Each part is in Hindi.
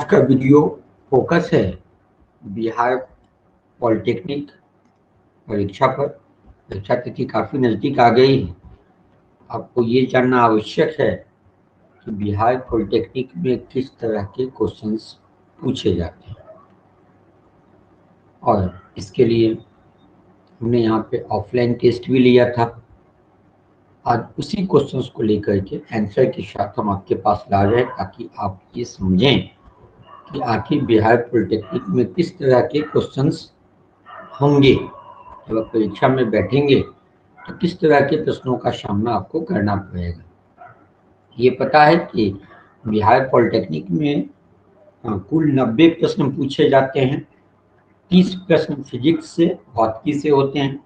आज का वीडियो फोकस है बिहार पॉलिटेक्निक परीक्षा पर। परीक्षा तिथि काफ़ी नज़दीक आ गई है। आपको ये जानना आवश्यक है कि बिहार पॉलिटेक्निक में किस तरह के क्वेश्चंस पूछे जाते हैं, और इसके लिए हमने यहाँ पे ऑफलाइन टेस्ट भी लिया था। आज उसी क्वेश्चंस को लेकर के आंसर के साथ हम आपके पास ला रहे हैं, ताकि आप ये समझें कि आखिर बिहार पॉलिटेक्निक में किस तरह के क्वेश्चंस होंगे। जब आप परीक्षा में बैठेंगे तो किस तरह के प्रश्नों का सामना आपको करना पड़ेगा। ये पता है कि बिहार पॉलिटेक्निक में कुल 90 प्रश्न पूछे जाते हैं। 30 प्रश्न फिजिक्स से भौतिकी से होते हैं,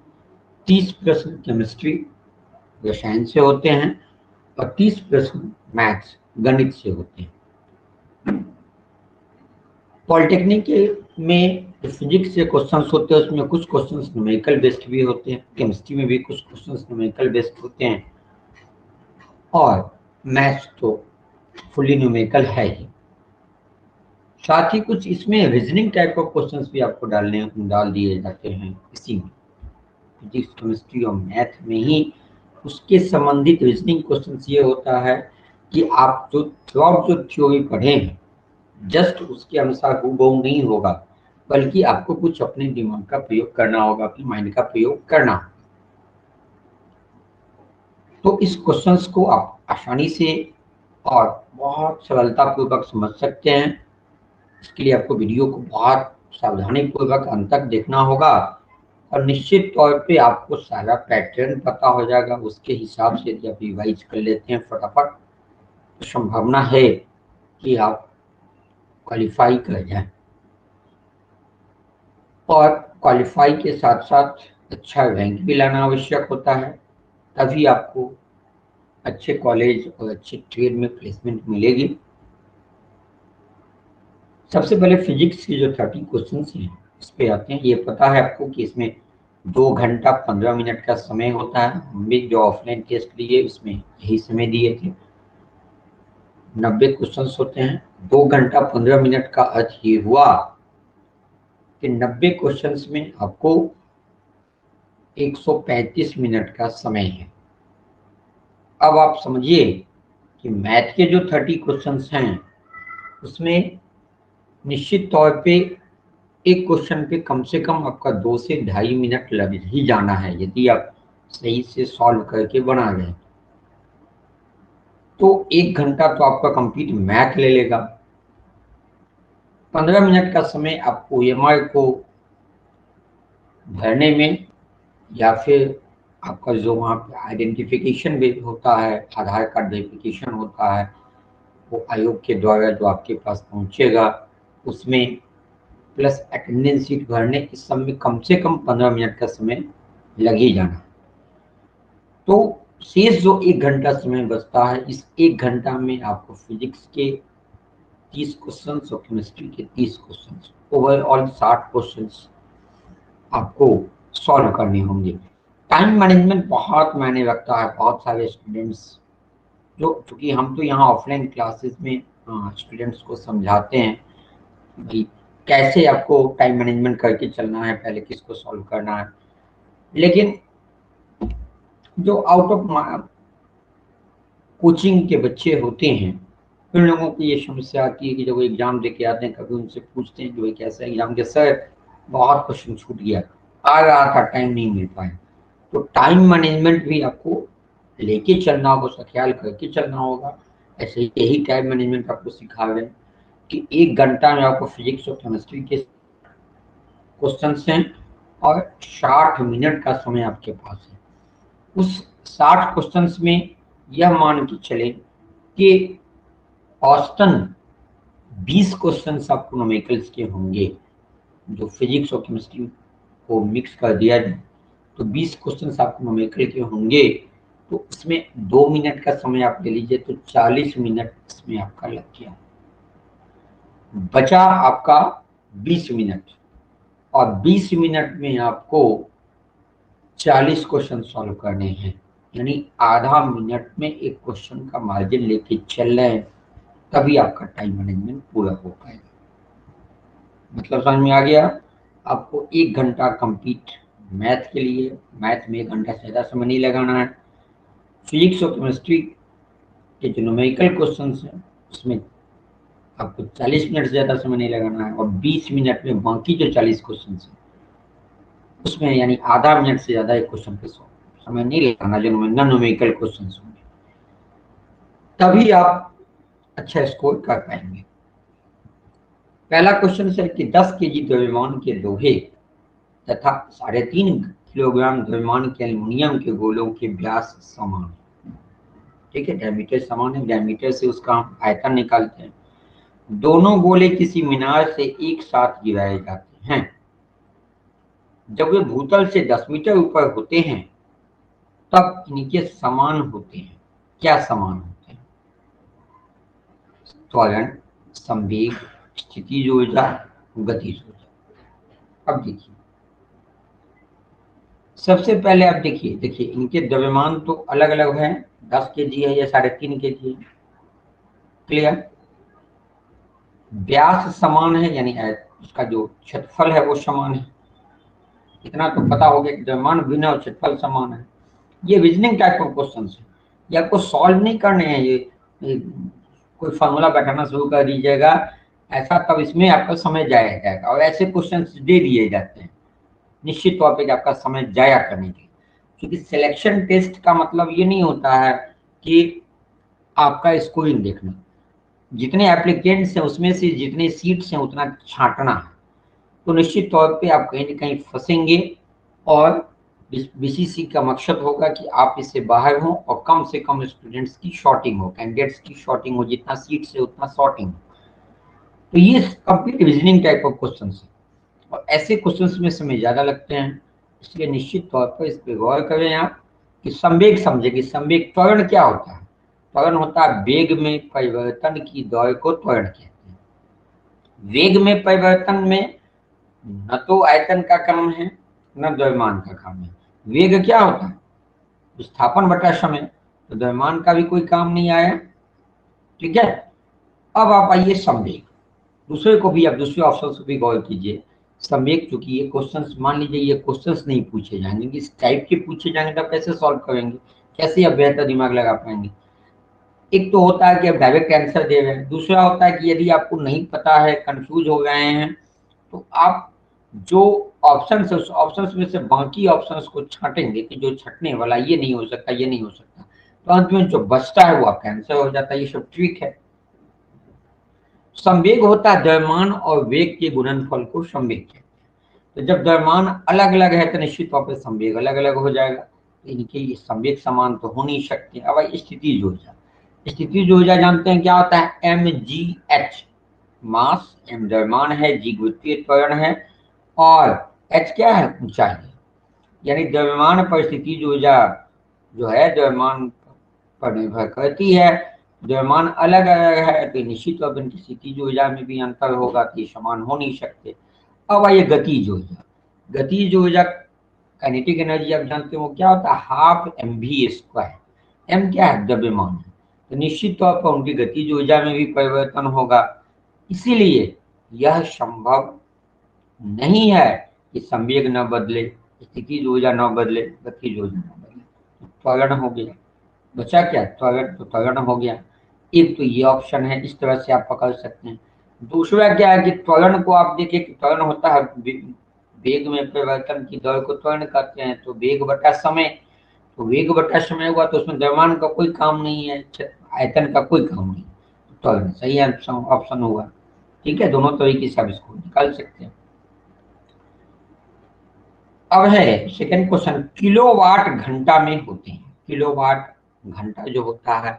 30 प्रश्न केमिस्ट्री रसायन से होते हैं और 30 प्रश्न मैथ्स गणित से होते हैं। पॉलिटेक्निक में फिजिक्स से क्वेश्चंस होते हैं, उसमें कुछ क्वेश्चंस न्यूमेरिकल बेस्ड भी होते हैं। केमिस्ट्री में भी कुछ क्वेश्चंस न्यूमेरिकल बेस्ड होते हैं, और मैथ्स तो फुली न्यूमेरिकल है ही। साथ ही कुछ इसमें रीजनिंग टाइप ऑफ क्वेश्चंस भी आपको डाल दिए जाते हैं। इसी में फिजिक्स, केमिस्ट्री और मैथ में ही उसके संबंधित रीजनिंग क्वेश्चंस ये होता है कि आप जो थ्रू जो थ्योरी पढ़े हैं जस्ट उसके अनुसार हूबहू नहीं होगा, बल्कि आपको कुछ अपने दिमाग का प्रयोग करना होगा, अपने माइंड का प्रयोग करना होगा। तो इस क्वेश्चंस को आप आसानी से और बहुत सरलतापूर्वक समझ सकते हैं। इसके लिए आपको वीडियो को बहुत सावधानी पूर्वक अंत तक देखना होगा, और निश्चित तौर पे आपको सारा पैटर्न पता हो जाएगा। उसके हिसाब से यदि आप रिवाइज कर लेते हैं फटाफट, तो संभावना है कि आप क्वालिफाई कर जाएं, और क्वालिफाई के साथ साथ अच्छा रैंक भी लाना आवश्यक होता है, तभी आपको अच्छे कॉलेज और अच्छे ट्रेड में प्लेसमेंट मिलेगी। सबसे पहले फिजिक्स की जो 30 क्वेश्चंस हैं इस पे आते हैं। ये पता है आपको कि इसमें 2 घंटा 15 मिनट का समय होता है। हम भी जो ऑफलाइन टेस्ट लिए उसमें यही समय दिए थे। 90 क्वेश्चंस होते हैं। 2 घंटा 15 मिनट का अर्थ ये हुआ कि 90 क्वेश्चंस में आपको 135 मिनट का समय है। अब आप समझिए कि मैथ के जो 30 क्वेश्चंस हैं उसमें निश्चित तौर पे एक क्वेश्चन पे कम से कम आपका 2 से 2.5 मिनट लग ही जाना है, यदि आप सही से सॉल्व करके बना गए। तो 1 घंटा तो आपका कंप्लीट मैथ ले लेगा। 15 मिनट का समय आपको OMR को भरने में, या फिर आपका जो वहाँ पे आइडेंटिफिकेशन भी होता है, आधार कार्ड वेरिफिकेशन होता है, वो आयोग के द्वारा जो आपके पास पहुँचेगा उसमें, प्लस अटेंडेंस शीट भरने, इस सब में कम से कम 15 मिनट का समय लग ही जाना। तो शेष जो 1 घंटा समय बचता है, इस 1 घंटा में आपको फिजिक्स के 30 क्वेश्चंस और केमिस्ट्री के 30 क्वेश्चंस, ओवरऑल 60 क्वेश्चंस आपको सॉल्व करने होंगे। टाइम मैनेजमेंट बहुत मायने रखता है। बहुत सारे स्टूडेंट्स चूँकि हम तो यहाँ ऑफलाइन क्लासेस में स्टूडेंट्स को समझाते हैं कि कैसे आपको टाइम मैनेजमेंट करके चलना है, पहले किसको सॉल्व करना है, लेकिन जो आउट ऑफ कोचिंग के बच्चे होते हैं उन लोगों की ये समस्या आती है कि जब वो एग्जाम दे के आते हैं, कभी उनसे पूछते हैं कि भाई कैसा एग्जाम के, सर बहुत क्वेश्चन छूट गया, आ रहा था टाइम नहीं मिल पाया। तो टाइम मैनेजमेंट भी आपको लेके चलना होगा, उसका ख्याल करके चलना होगा। ऐसे यही टाइम मैनेजमेंट आपको सिखा रहे हैं कि 1 घंटा में आपको फिजिक्स और केमिस्ट्री के क्वेश्चंस हैं और 60 मिनट का समय आपके पास है। उस 60 क्वेश्चंस में यह मान के चले कि औसतन 20 क्वेश्चंस आपको न्यूमेरिकल्स के होंगे। जो फिजिक्स और केमिस्ट्री को मिक्स कर दिया जाए तो 20 क्वेश्चंस आपको न्यूमेरिकल के होंगे। तो उसमें 2 मिनट का समय आप ले लीजिए, तो 40 मिनट इसमें आपका लग गया। बचा आपका 20 मिनट, और 20 मिनट में आपको 40 क्वेश्चन सॉल्व करने हैं, यानी आधा मिनट में एक क्वेश्चन का मार्जिन लेके चल रहे हैं, तभी आपका टाइम मैनेजमेंट पूरा हो पाएगा। मतलब समझ में आ गया। आपको 1 घंटा कंप्लीट मैथ के लिए, मैथ में 1 घंटा से ज़्यादा समय नहीं लगाना है। फिजिक्स और केमिस्ट्री के जो न्यूमेरिकल क्वेश्चन हैं उसमें आपको 40 मिनट से ज़्यादा समय नहीं लगाना है, और 20 मिनट में बाकी जो 40 क्वेश्चन हैं उसमें यानी आधा मिनट से ज़्यादा एक क्वेश्चन पे समय नहीं लगाना, जो नॉन न्यूमेरिकल क्वेश्चन होंगे, तभी आप अच्छा स्कोर कर पाएंगे। पहला क्वेश्चन है कि 10 केजी द्रव्यमान के लोहे तथा 3.5 किलोग्राम द्रव्यमान के एल्युमिनियम के गोलों के व्यास समान। ठीक है, डायमीटर समान है, डायमीटर से उसका हम आयतन निकालते हैं। दोनों गोले किसी मीनार से एक साथ गिराए जाते हैं। जब वे भूतल से 10 मीटर ऊपर होते हैं तब इनके समान होते हैं। क्या समान होते हैं? त्वरण, संवेग, स्थितिज ऊर्जा, गतिज ऊर्जा। अब देखिए, सबसे पहले आप देखिए इनके द्रव्यमान तो अलग अलग है, 10 केजी है या 3.5 केजी है। क्लियर? व्यास समान है, यानी उसका जो क्षेत्रफल है वो समान है। इतना तो पता हो गया कि द्रव्यमान भिन्न और क्षेत्रफल समान है। ये रीजनिंग टाइप ऑफ क्वेश्चन है, ये आपको सॉल्व नहीं करने हैं। ये कोई फॉर्मूला बैठाना शुरू कर दीजिएगा ऐसा, तब इसमें आपका समय जाया जाएगा, और ऐसे क्वेश्चन दे दिए जाते हैं निश्चित तौर पे आपका समय जाया करने के। क्योंकि सिलेक्शन टेस्ट का मतलब ये नहीं होता है कि आपका स्कोरिंग देखना, जितने एप्लीकेंट्स हैं उसमें से जितने सीट्स हैं उतना छांटना है। तो निश्चित तौर पे आप कहीं ना कहीं फंसेंगे, और बीसीसी का मकसद होगा कि आप इससे बाहर हों और कम से कम स्टूडेंट्स की शॉर्टिंग हो, कैंडिडेट्स की शॉर्टिंग हो, जितना सीट से उतना शॉर्टिंग हो। तो ये complete reasoning type of question है, और ऐसे क्वेश्चन में समय ज्यादा लगते हैं, इसलिए निश्चित तौर पर इस पर गौर करें आप कि संवेग समझे कि संवेग त्वरण क्या होता है। त्वरण होता है वेग में परिवर्तन की दौड़ को त्वरण कहते हैं। वेग में परिवर्तन में न तो आयतन का काम है न द्रव्यमान का काम है। वेग क्या होता है? विस्थापन बटा समय, तो द्रव्यमान का भी कोई काम नहीं आया। ठीक है, अब आप आइए संवेग। दूसरे को भी, आप दूसरे ऑप्शन को भी गौर कीजिए। संवेग, चूंकि ये क्वेश्चंस मान लीजिए ये क्वेश्चंस नहीं पूछे जाएंगे, इस टाइप के पूछे जाएंगे तो आप कैसे सॉल्व करेंगे, कैसे आप बेहतर दिमाग लगा पाएंगे? एक तो होता है कि आप डायरेक्ट आंसर दे रहे हैं, दूसरा होता है कि यदि आपको नहीं पता है, कंफ्यूज हो गए हैं, तो आप जो ऑप्शन है उस ऑप्शन में से बाकी ऑप्शन को छांटेंगे कि जो छटने वाला ये नहीं हो सकता, ये नहीं हो सकता, तो अंत में जो बचता है वो आपका आंसर हो जाता है। ये सब ट्रिक है। संवेग होता है द्रव्यमान और वेग के गुणनफल को संवेग कहते हैं। तो जब द्रव्यमान अलग अलग है तो निश्चित तौर पर संवेग अलग अलग हो जाएगा, तो इनके संवेग समान तो हो नहीं सकते। अब स्थितिज ऊर्जा, स्थितिज ऊर्जा जानते हैं क्या होता है? mgh मास, m द्रव्यमान है, g गुरुत्वीय त्वरण है, और h क्या है? ऊंचाई है। यानी द्रव्यमान पर स्थितिज ऊर्जा जो है द्रव्यमान पर निर्भर करती है। द्रव्यमान अलग अलग है तो निश्चित तौर पर इनकी स्थितिज ऊर्जा में भी अंतर होगा, तो ये समान हो नहीं सकते। अब आइए गतिज ऊर्जा। गतिज ऊर्जा काइनेटिक एनर्जी आप जानते हो क्या होता है? Half mv²। m क्या है? द्रव्यमान है, तो निश्चित तौर पर उनकी गतिज ऊर्जा में भी परिवर्तन होगा। इसीलिए यह संभव नहीं है कि संवेग न बदले, स्थितिज ऊर्जा न बदले, गतिज ऊर्जा न बदले। त्वरण हो गया, बचा क्या? त्वरण। तो त्वरण हो गया। एक तो ये ऑप्शन है, इस तरह से आप पकड़ सकते हैं। दूसरा क्या है कि त्वरण को आप देखिए कि त्वरण होता है वेग में परिवर्तन की दर को त्वरण कहते हैं। तो वेग बटा समय, तो वेग बटा समय हुआ तो उसमें द्रव्यमान का कोई काम नहीं है, आयतन का कोई काम नहीं, त्वरण सही ऑप्शन हुआ। ठीक है, दोनों तरीके से आप इसको निकाल सकते हैं। अब है सेकंड क्वेश्चन, किलोवाट घंटा में होते हैं। किलोवाट घंटा जो होता है,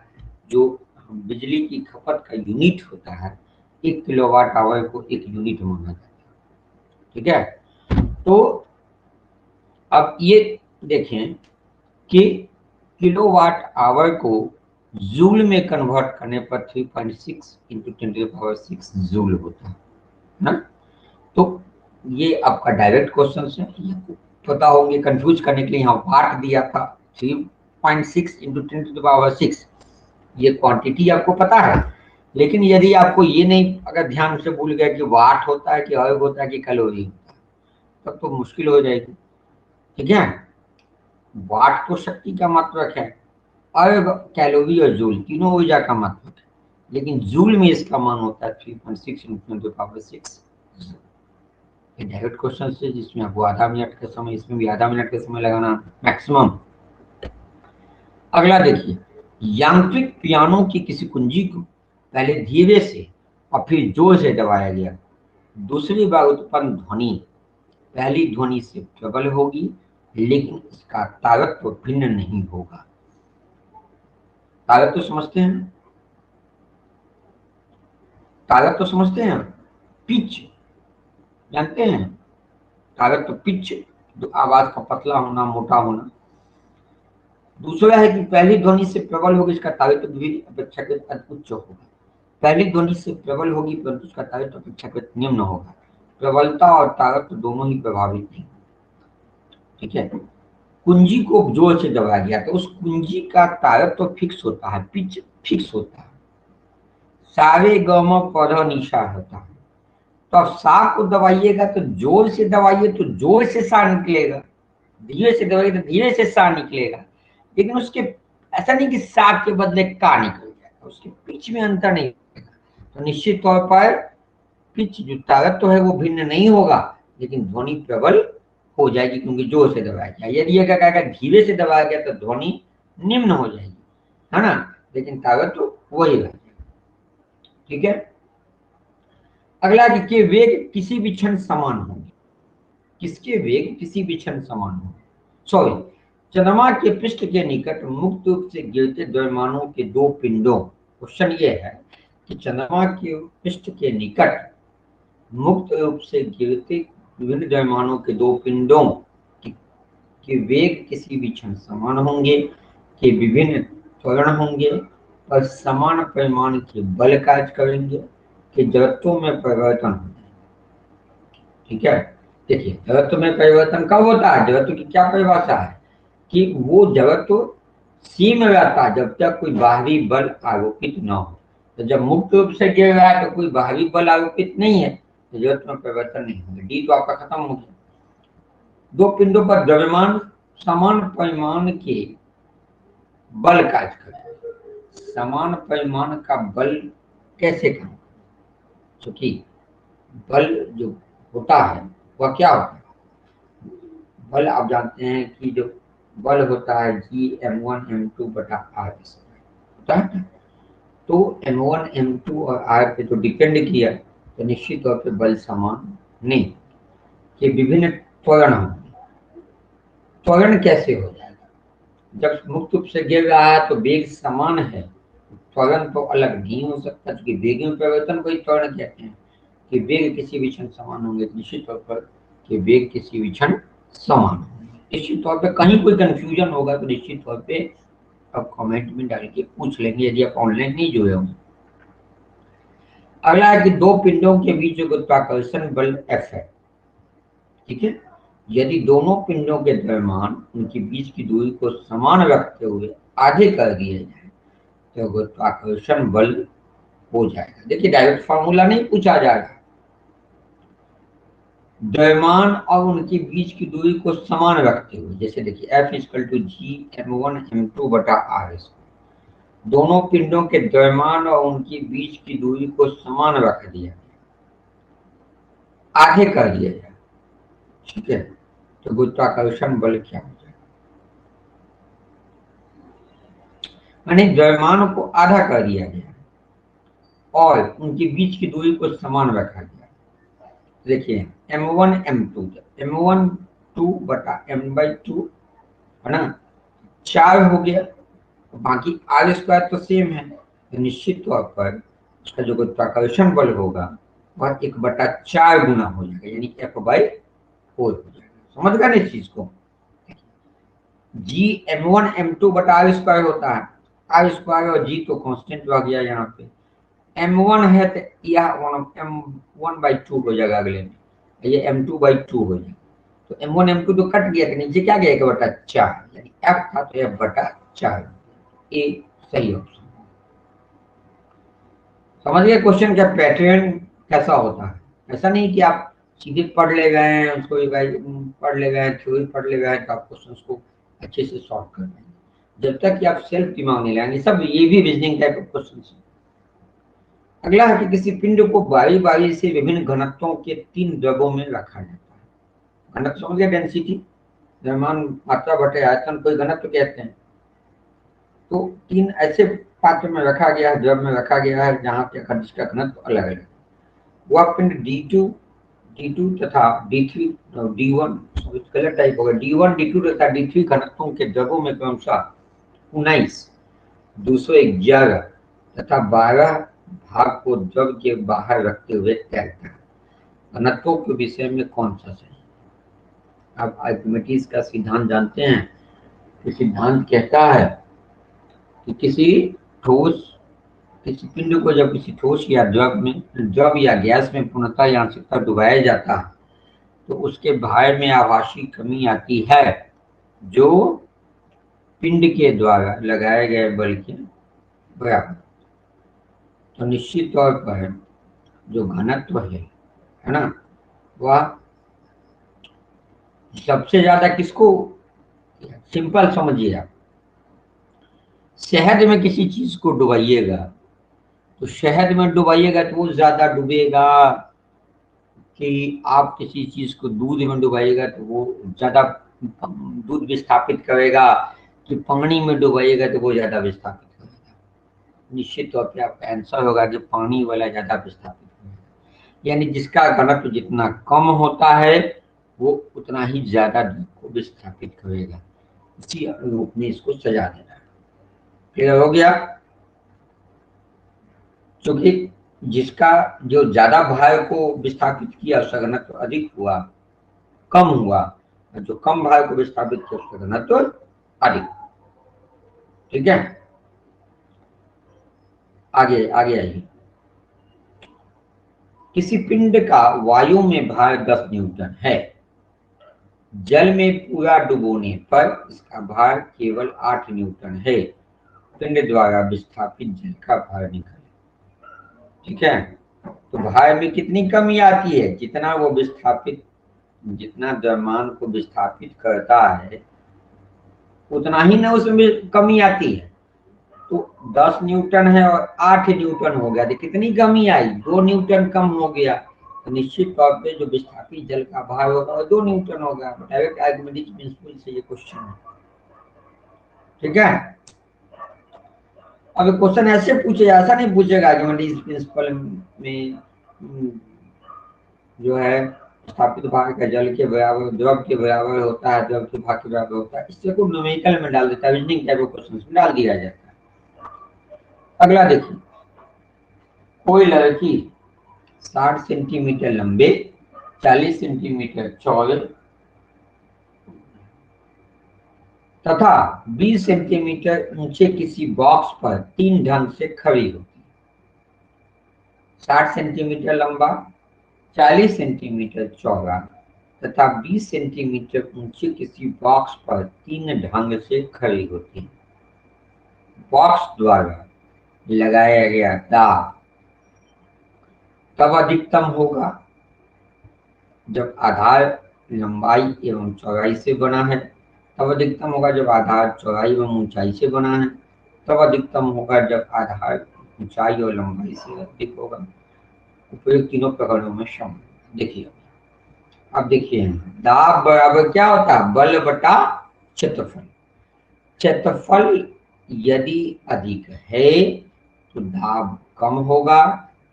जो बिजली की खपत का यूनिट होता है, 1 किलोवाट आवर को 1 यूनिट माना जाता है। ठीक है, तो अब ये देखें कि किलोवाट आवर को जूल में कन्वर्ट करने पर 3.6 इंटू 10⁶ जूल होता है ना। तो ये आपका डायरेक्ट क्वेश्चन है, पता होंगे। कंफ्यूज करने के लिए यहाँ वाट दिया था, 3.6 इंटू 10⁶। ये क्वांटिटी आपको पता है, लेकिन यदि आपको ये नहीं अगर ध्यान से भूल गया कि वाट होता है कि आयोग होता है कि कैलोरी होता है, तब तो मुश्किल हो जाएगी। ठीक है, वाट तो शक्ति का मात्रक है, आयोग कैलोरी और जूल तीनों ऊर्जा का मात्रक है, लेकिन जूल में इसका मान होता है 3.6 × 10⁻⁶। ये डायरेक्ट क्वेश्चन है जिसमें आपको आधा मिनट का समय, इसमें भी आधा मिनट का समय लगाना मैक्सिमम। अगला देखिए, यांत्रिक पियानो की किसी कुंजी को पहले धीरे से और फिर जोर से दबाया गया, दूसरी बार उत्पन्न ध्वनि पहली ध्वनि से प्रबल होगी, लेकिन इसका तारतम्य भिन्न नहीं होगा। तारतम्य समझते हैं? तारतम्य समझते हैं? पिच जानते हैं? तारतम्य पिच, आवाज का पतला होना, मोटा होना। दूसरा है कि पहली ध्वनि से प्रबल होगी, इसका तारतम्य भी अपेक्षाकृत उच्च होगा। पहली ध्वनि से प्रबल होगी परंतु उसका तारतम्य अपेक्षाकृत निम्न होगा। प्रबलता और तारतम्य दोनों ही प्रभावित नहीं। ठीक है, कुंजी को जोर से दबाया गया तो उस कुंजी का तारतम्य फिक्स होता है, पिच फिक्स होता है। सारे गम पौधा निशा होता है। तो अब सा को दबाइएगा तो जोर से दबाइए तो जोर से सा निकलेगा, धीरे से दबाइए तो धीरे से सा निकलेगा। लेकिन उसके ऐसा नहीं कि सा के बदले का निकल जाएगा, उसके पिच में अंतर नहीं होगा। तो निश्चित तौर पर पिच जो तारतम्य है वो भिन्न नहीं होगा, लेकिन ध्वनि प्रबल हो जाएगी क्योंकि जोर से दबाया गया। यदि ये क्या धीरे से दबाया गया तो ध्वनि निम्न हो जाएगी, है ना, लेकिन तारतम्य वही रहेगा। ठीक है, अगला कि वेग किसी भी क्षण समान होंगे। किसके वेग किसी भी क्षण समान होंगे? सॉरी, चंद्रमा के पृष्ठ के निकट मुक्त रूप से गिरते द्रव्यमानों के दो पिंडों, क्वेश्चन ये है कि चंद्रमा के पृष्ठ के निकट मुक्त रूप से गिरते विभिन्न द्रव्यमानों के दो पिंडों के वेग किसी भी क्षण समान होंगे, के विभिन्न त्वरण होंगे और समान परिमाण के बल कार्य करेंगे, कि जड़त्वों में परिवर्तन हो जाए। ठीक है, देखिए जड़त्व में परिवर्तन कब होता है? जड़त्व की क्या परिभाषा है कि वो जड़त्व सीम रहता है जब तक कोई बाहरी बल आरोपित न हो। तो जब मुक्त रूप से गिर रहा है तो कोई बाहरी बल आरोपित नहीं है, तो जड़त्व में परिवर्तन नहीं होगा। डी तो आपका खत्म हो गया। दो पिंडों पर द्रव्यमान समान परिमाण के बल कार्य करते। समान परिमाण का बल कैसे काम? क्योंकि बल जो होता है वह क्या होता है? बल आप जानते हैं कि जो बल होता है G m1m2/r होता है। तो m1 m2 और r पे तो डिपेंड किया तो निश्चित तौर पे बल समान नहीं, कि विभिन्न त्वरण होंगे। त्वरण कैसे हो जाएगा? जब मुक्त रूप से गिर रहा है तो वेग समान है, त्वरण तो अलग नहीं हो सकता, क्योंकि वेग में परिवर्तन को ही त्वरण कहते हैं। कि वेग किसी भी क्षण समान होंगे, निश्चित तौर पर कि वेग किसी भी क्षण समान होंगे। निश्चित तौर पर कहीं कोई कंफ्यूजन होगा तो निश्चित तौर पे आप कमेंट में डाल के पूछ लेंगे, यदि आप ऑनलाइन नहीं जुड़े होंगे। अगला है कि दो पिंडों के बीच गुरुत्वाकर्षण बल F है। ठीक है, यदि दोनों पिंडों के द्रव्यमान उनके बीच की दूरी को समान रखते हुए आधे कर दिए जाए तो गुरुत्वाकर्षण बल हो जाएगा। देखिए डायरेक्ट फॉर्मूला नहीं पूछा जाएगा, द्रव्यमान और उनके बीच की दूरी को समान रखते हुए, जैसे देखिए F = G m1m2/r²। दोनों पिंडों के द्रव्यमान और उनके बीच की दूरी को समान रख दिया, आधे कर दिया जाए। ठीक है, तो गुरुत्वाकर्षण बल क्या हो जाएगा? यानी द्रव्यमान को आधा कर दिया गया और उनके बीच की दूरी को समान रखा गया। देखिए m1 m2 m1 2/m/2 है ना, 4 हो गया, बाकी r² तो सेम है, तो निश्चित तौर पर उसका जो गुरुत्वाकर्षण बल होगा वह 1/4 गुना हो जाएगा, यानी F/4 हो जाएगा। समझ गए ना इस चीज को? G m1 m2/r² होता है, r² और G तो कांस्टेंट रह गया यहाँ पे। m1 है तो यह m1/2 हो जाएगा, अगले में ये m2/2 हो जाएगा। तो m1 m2 तो कट गया, नीचे क्या गया 1/4, यानी F था तो F/4। ए सही ऑप्शन। समझ गए क्वेश्चन का पैटर्न कैसा होता है? ऐसा नहीं कि आप सीधे पढ़ ले गए हैं उसको पढ़ ले गए, थ्योरी पढ़ ले गए तो आप क्वेश्चन को अच्छे से सॉल्व कर लेंगे। जब तक कि आप सेल्फ दिमाग नहीं लाएंगे, सब ये भी रीजनिंग टाइप ऑफ क्वेश्चन है। अगला है कि किसी पिंड को बारी बारी से विभिन्न घनत्वों के 3 द्रव्यों में रखा जाता है। घनत्व समझ गए, डेंसिटी, द्रव्यमान, मात्रा बटे आयतन, कोई घनत्व कहते हैं। तो 3 ऐसे पात्र में रखा गया है, द्रव में रखा गया है जहाँ पे जिसका घनत्व अलग अलग। वह पिंड D2 तथा D3 D1 गलत टाइप होगा, D1 D2 तथा D3 घनत्वों के द्रव्यों में क्रमशः 19, 211 तथा 12 भाग को द्रव के बाहर रखते हुए तैरता है। घनत्वों के विषय में कौन सा सही? आप आर्किमिडीज का सिद्धांत जानते हैं। तो सिद्धांत कहता है कि किसी पिंड को जब किसी ठोस या द्रव या गैस में पूर्णतः या आंशिकतः डुबाया जाता है तो उसके भार में आभासी कमी आती है जो पिंड के द्वारा लगाए गए बल के बराबर। तो निश्चित तौर पर जो घनत्व है ना, वह सबसे ज्यादा किसको, सिंपल समझिए आप, शहद में किसी चीज को डुबाइएगा तो शहद में डुबाइएगा तो वो ज्यादा डूबेगा, कि आप किसी चीज को दूध में डुबाइएगा तो वो ज्यादा दूध विस्थापित करेगा, कि पानी में डुबाइएगा तो वो ज्यादा विस्थापित करेगा। निश्चित तौर पे आपका आंसर होगा कि पानी वाला ज्यादा विस्थापित करेगा, यानी जिसका घनत्व जितना कम होता है वो उतना ही ज्यादा दूध को विस्थापित करेगा। इसी अनुरूप में इसको सजा देना है। क्लियर हो गया? क्योंकि जिसका जो ज्यादा भार को विस्थापित किया उसका घनत्व अधिक हुआ, कम हुआ, और जो कम भार को विस्थापित किया उसका घनत्व अधिक। ठीक है, आगे आगे आइए। किसी पिंड का वायु में भार 10 न्यूटन है, जल में पूरा डुबोने पर इसका भार केवल 8 न्यूटन है। पिंड द्वारा विस्थापित जल का भार निकालें। ठीक है, तो भार में कितनी कमी आती है? जितना वो विस्थापित, जितना द्रव्यमान को विस्थापित करता है उतना ही ना उसमें कमी आती है। तो 10 न्यूटन है और 8 न्यूटन हो गया, तो कितनी कमी आई? 2 न्यूटन कम हो गया। तो निश्चित तौर पे जो विस्थापित जल का भार होगा वो 2 न्यूटन होगा। डायरेक्ट आर्किमिडीज प्रिंसिपल से ये क्वेश्चन है। ठीक है, अब क्वेश्चन ऐसे पूछे, ऐसा नहीं पूछेगा आर्किमिडीज प्रिंसिपल में जो है स्थापित भार का जल के बराबर, द्रव के बराबर होता है, द्रव के भार के बराबर होता है, इससे को न्यूमेरिकल में डाल देता है, रीजनिंग टाइप ऑफ क्वेश्चन में डाल दिया जाता है। अगला देखिए, कोई लड़की 60 सेंटीमीटर लंबे, 40 सेंटीमीटर चौड़े तथा 20 सेंटीमीटर ऊंचे किसी बॉक्स पर 3 ढंग से खड़ी होती है। 60 सेंटीमीटर लंबा, 40 सेंटीमीटर चौड़ा तथा 20 सेंटीमीटर ऊंचे किसी बॉक्स पर 3 ढंग से खड़ी होती है। बॉक्स द्वारा लगाया गया दाब तब अधिकतम होगा जब आधार लंबाई एवं चौड़ाई से बना है, तब अधिकतम होगा जब आधार चौड़ाई एवं ऊंचाई से बना है, तब अधिकतम होगा जब आधार ऊंचाई और लंबाई से अधिक होगा। उपयुक्त तीनों प्रकरणों में समान। देखिए, अब देखिए, दाब बराबर क्या होता है? बल बटा क्षेत्रफल। क्षेत्रफल यदि अधिक है तो दाब कम होगा,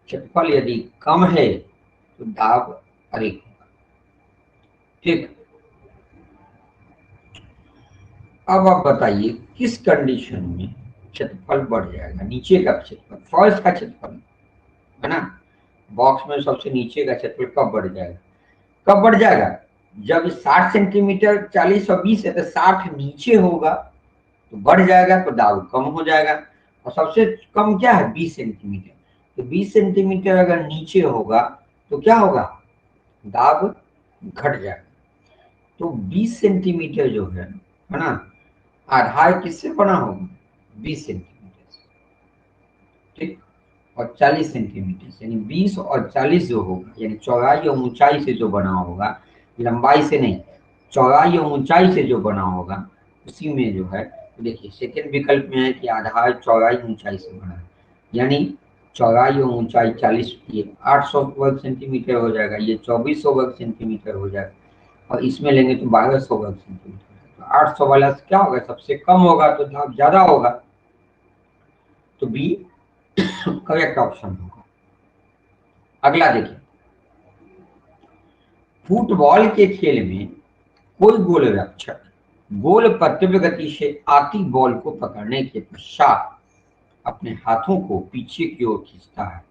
क्षेत्रफल यदि कम है तो दाब अधिक होगा। ठीक, अब आप बताइए किस कंडीशन में क्षेत्रफल बढ़ जाएगा? नीचे का क्षेत्रफल, फर्श का क्षेत्रफल है ना, बॉक्स में सबसे नीचे का क्षेत्रफल कब बढ़ जाएगा? कब बढ़ जाएगा? जब 60 सेंटीमीटर 40 और 20 है तो 60 नीचे होगा तो बढ़ जाएगा, तो दाब कम हो जाएगा। और सबसे कम क्या है? 20 सेंटीमीटर। तो 20 सेंटीमीटर अगर नीचे होगा तो क्या होगा? दाब घट जाएगा। तो 20 सेंटीमीटर जो है ना, आधार किससे बना होगा? 20 सेंटीमीटर। ठीक, और 40 सेंटीमीटर, यानी 20 और 40 जो होगा, यानी चौड़ाई और ऊंचाई से जो बना होगा, लंबाई से नहीं, चौड़ाई और ऊंचाई से जो बना होगा, उसी में जो है, देखिए सेकेंड विकल्प में है कि आधार चौड़ाई ऊंचाई से बना है, यानी चौड़ाई और ऊंचाई 40, ये 800 वर्ग सेंटीमीटर हो जाएगा, ये 2400 वर्ग सेंटीमीटर हो जाएगा, और इसमें लेंगे तो 1200 वर्ग सेंटीमीटर। तो 800 वाला से क्या होगा, सबसे कम होगा तो दाब ज्यादा होगा, तो बी करेक्ट ऑप्शन होगा। अगला देखिए, फुटबॉल के खेल में कोई गोलरक्षक गोल पर तीव्र गति से आती बॉल को पकड़ने के पश्चात अपने हाथों को पीछे की ओर खींचता है,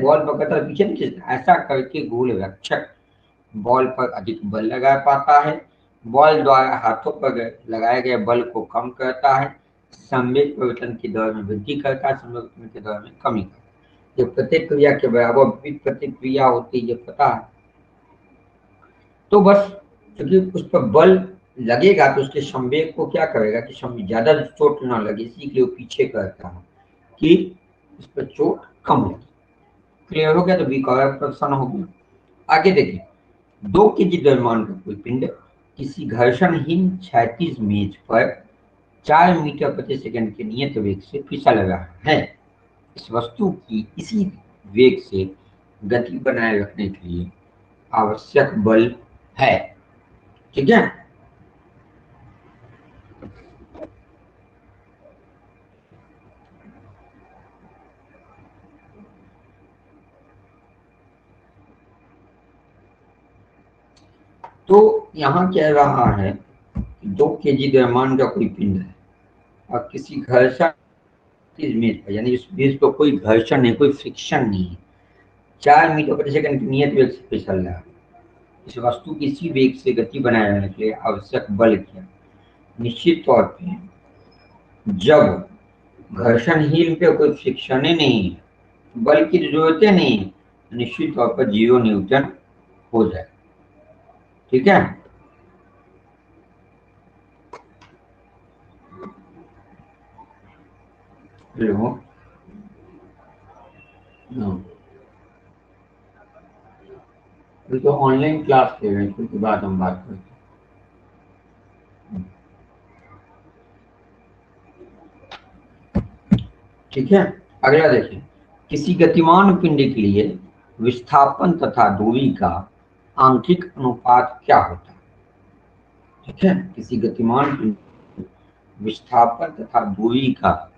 बॉल पकड़ता है पीछे नहीं खींचता, ऐसा करके गोलरक्षक बॉल पर अधिक बल लगा पाता है, बॉल द्वारा हाथों पर लगाए गए बल को कम करता है, संवेग परिवर्तन की दर में वृद्धि करता है, संवेग परिवर्तन की दर में कमी करता है। ये प्रतिक्रिया के बराबर विपरीत प्रतिक्रिया होती है, ये पता है। तो बस क्योंकि उस पर बल लगेगा तो उसके संवेग को क्या करेगा कि ज्यादा चोट ना लगे, इसलिए वो पीछे करता है कि उस पर चोट कम लगे। क्लियर हो गया, तो बी करेक्ट ऑप्शन हो गया। आगे देखिए, 2 केजी द्रव्यमान का कोई पिंड किसी घर्षणहीन क्षैतिज मेज पर 4 मीटर प्रति सेकंड के नियत वेग से फिसल रहा है। इस वस्तु की इसी वेग से गति बनाए रखने के लिए आवश्यक बल है। ठीक है, तो यहाँ कह रहा है कि 2 केजी द्रव्यमान का कोई पिंड है और किसी घर्षण मेज पर, यानी इस मेज पर कोई घर्षण नहीं, कोई फ्रिक्शन नहीं है, 4 मीटर प्रति सेकंड की नियत वेग से फिसल रहा है। इस वस्तु की इसी वेग से गति बनाए रहने के लिए आवश्यक बल क्या? निश्चित तौर पे जब घर्षणहीन पे कोई फ्रिक्शन ही नहीं है, बल की जरूरतें नहीं है, निश्चित तौर पर 0 न्यूटन हो जाए। ठीक है, हेलो, तो ऑनलाइन क्लास ले रहे हैं, उसके बाद हम बात करते हैं। ठीक है, अगला देखिए, किसी गतिमान पिंड के लिए विस्थापन तथा दूरी का आंशिक अनुपात क्या होता है? ठीक है, किसी गतिमान पिंड विस्थापन तथा दूरी का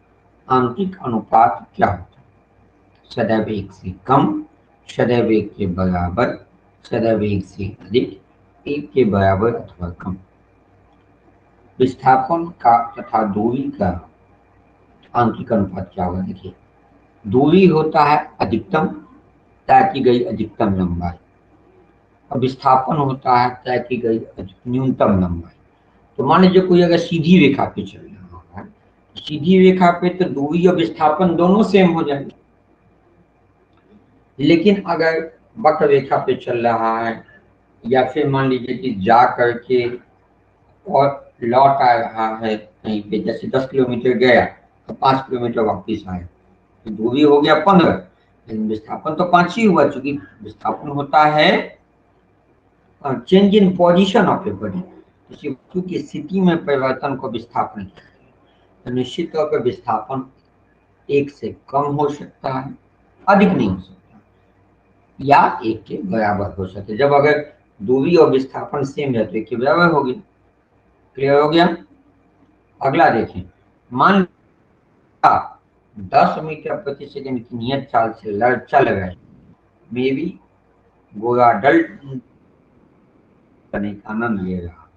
आंशिक अनुपात क्या होता है? सदैव 1 से कम, सदैव 1 के बराबर, सदैव 1 से अधिक, 1 के बराबर अथवा कम। विस्थापन का तथा दूरी का आंशिक अनुपात क्या होगा? देखिए, दूरी होता है अधिकतम तय की गई अधिकतम लंबाई, और विस्थापन होता है तय की गई न्यूनतम लंबाई। तो मान लीजिए कोई अगर सीधी रेखा पे चल रहा है, सीधी रेखा पे तो दूरी और विस्थापन दोनों सेम हो जाएंगे, लेकिन अगर वक्र रेखा पे चल रहा है, या फिर मान लीजिए कि जा करके और लौट आ रहा है कहीं पे, जैसे 10 किलोमीटर गया तो 5 किलोमीटर वापस आया, तो दूरी हो गया 15, लेकिन विस्थापन तो 5 ही हुआ, चूंकि विस्थापन होता है change in position of a body, किसी वस्तु की स्थिति में परिवर्तन को विस्थापन कहते हैं। तो निश्चित तौर पर विस्थापन 1 से कम हो सकता है, अधिक नहीं हो सकता, या 1 के बराबर हो सकता है। जब अगर दूरी और विस्थापन सेम है तो 1 के बराबर होगी। क्लियर हो गया? अगला देखें, मान 10 मीटर प्रति सेकंड की नियत चाल से चल रहे, मे भी गोला डल करने का आनंद ले रहा,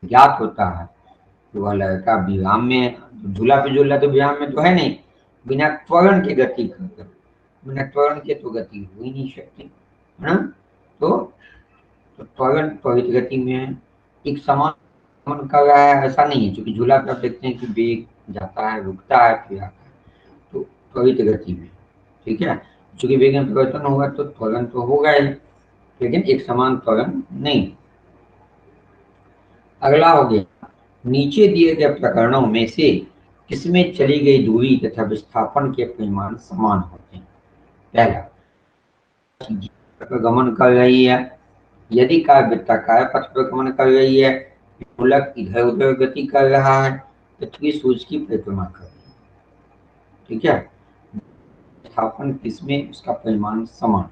ज्ञात होता है कि वह लड़का विराम में झूला पे झूला, तो विराम में तो है नहीं, बिना त्वरण के गति कर, बिना त्वरण के तो गति हो ही नहीं सकती है ना। तो त्वरण त्वरित गति में है, एक समान कर रहा है ऐसा नहीं है, क्योंकि झूला पे आप देखते हैं कि वेग जाता है, रुकता है, फिर आता है, तो त्वरित गति में। ठीक है, चूंकि वेग में परिवर्तन होगा तो त्वरण तो होगा ही, लेकिन एक समान त्वरण नहीं। अगला हो गया, नीचे दिए गए प्रकरणों में से किसमें चली गई दूरी तथा विस्थापन के परिमाण समान होते हैं। पहला, सीधी पर गमन कर रही है, यदि कार वृत्ताकार पथ पर गमन कर रही है, ढोलक इधर उधर गति कर रहा है, पृथ्वी सूर्य की परिक्रमा कर रही है। ठीक है, विस्थापन किसमें उसका परिमाण समान।